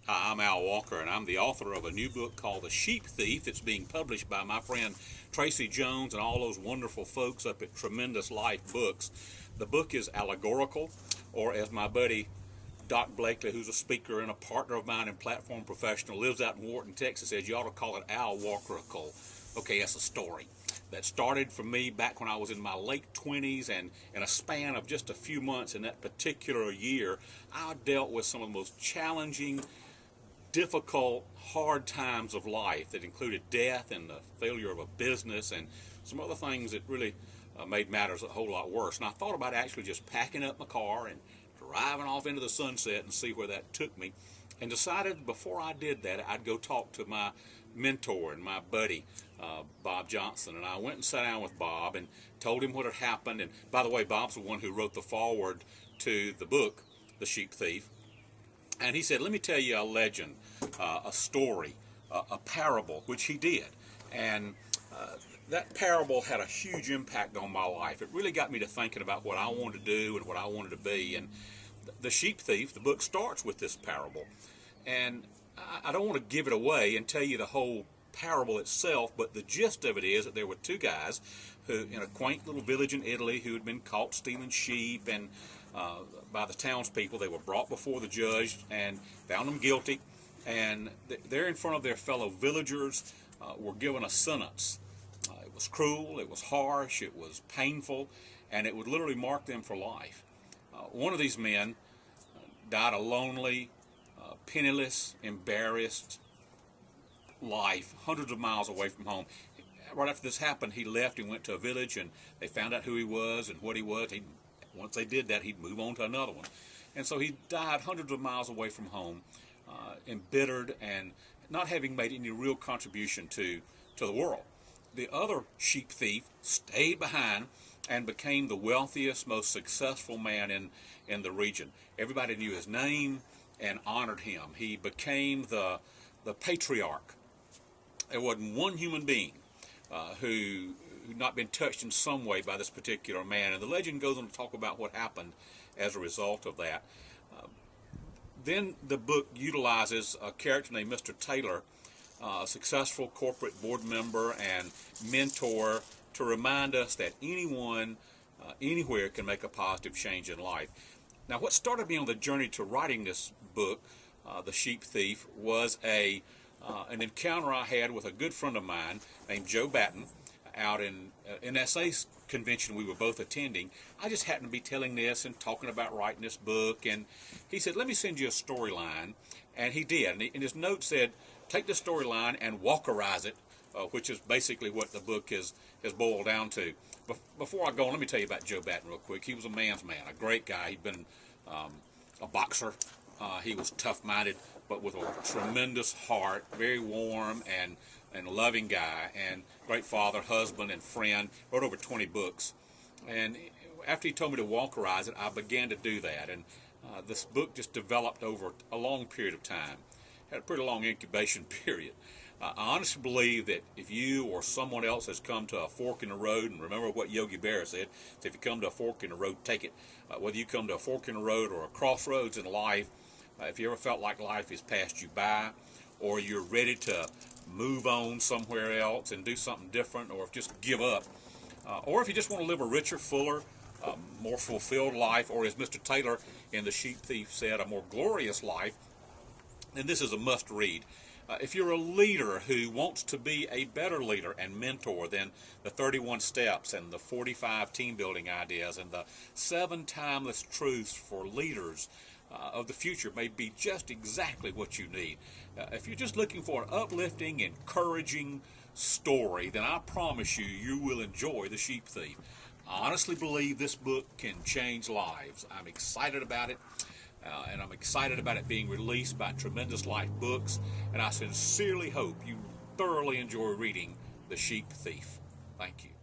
Hi, I'm Al Walker, and I'm the author of a new book called The Sheep Thief. It's being published by my friend Tracy Jones and all those wonderful folks up at Tremendous Life Books. The book is allegorical, or as my buddy Doc Blakely, who's a speaker and a partner of mine and platform professional, lives out in Wharton, Texas, says you ought to call it Al Walkerical. Okay, that's a story that started for me back when I was in my late 20s, and in a span of just a few months in that particular year, I dealt with some of the most challenging, difficult, hard times of life that included death and the failure of a business and some other things that really made matters a whole lot worse. And I thought about actually just packing up my car and driving off into the sunset and see where that took me, and decided before I did that I'd go talk to my mentor and my buddy, Bob Johnson. And I went and sat down with Bob and told him what had happened. And by the way, Bob's the one who wrote the foreword to the book, The Sheep Thief. And he said, let me tell you a legend, a story, a parable, which he did. And that parable had a huge impact on my life. It really got me to thinking about what I wanted to do and what I wanted to be. And The Sheep Thief, the book starts with this parable. And I don't want to give it away and tell you the whole parable itself, but the gist of it is that there were two guys who, in a quaint little village in Italy, who had been caught stealing sheep, and by the townspeople, they were brought before the judge and found them guilty. And there in front of their fellow villagers were given a sentence. It was cruel, it was harsh, it was painful, and it would literally mark them for life. One of these men died a lonely, penniless, embarrassed life, hundreds of miles away from home. Right after this happened, he left and went to a village, and they found out who he was and what he was. Once they did that, he'd move on to another one. And so he died hundreds of miles away from home, embittered and not having made any real contribution to the world. The other sheep thief stayed behind and became the wealthiest, most successful man in the region. Everybody knew his name and honored him. He became the patriarch. There wasn't one human being who had not been touched in some way by this particular man. And the legend goes on to talk about what happened as a result of that. Then the book utilizes a character named Mr. Taylor, a successful corporate board member and mentor, to remind us that anyone, anywhere can make a positive change in life. Now, what started me on the journey to writing this book, The Sheep Thief, was an encounter I had with a good friend of mine named Joe Batten out in NSA convention we were both attending. I just happened to be telling this and talking about writing this book, and he said, let me send you a storyline. And he did. And his note said, take the storyline and walkerize it, which is basically what the book has boiled down to. Before I go on, let me tell you about Joe Batten real quick. He was a man's man, a great guy. He'd been a boxer. He was tough-minded, but with a tremendous heart, very warm and loving guy, and great father, husband, and friend. Wrote over 20 books. And after he told me to walkerize it, I began to do that. And this book just developed over a long period of time. Had a pretty long incubation period. I honestly believe that if you or someone else has come to a fork in the road, and remember what Yogi Berra said, so if you come to a fork in the road, take it. Whether you come to a fork in the road or a crossroads in life, if you ever felt like life has passed you by, or you're ready to move on somewhere else and do something different, or just give up, or if you just want to live a richer, fuller, more fulfilled life, or as Mr. Taylor in The Sheep Thief said, a more glorious life, then this is a must-read. If you're a leader who wants to be a better leader and mentor, then the 31 steps and the 45 team-building ideas and the 7 timeless truths for leaders of the future may be just exactly what you need. If you're just looking for an uplifting, encouraging story, then I promise you, you will enjoy The Sheep Thief. I honestly believe this book can change lives. I'm excited about it. And I'm excited about it being released by Tremendous Life Books, and I sincerely hope you thoroughly enjoy reading The Sheep Thief. Thank you.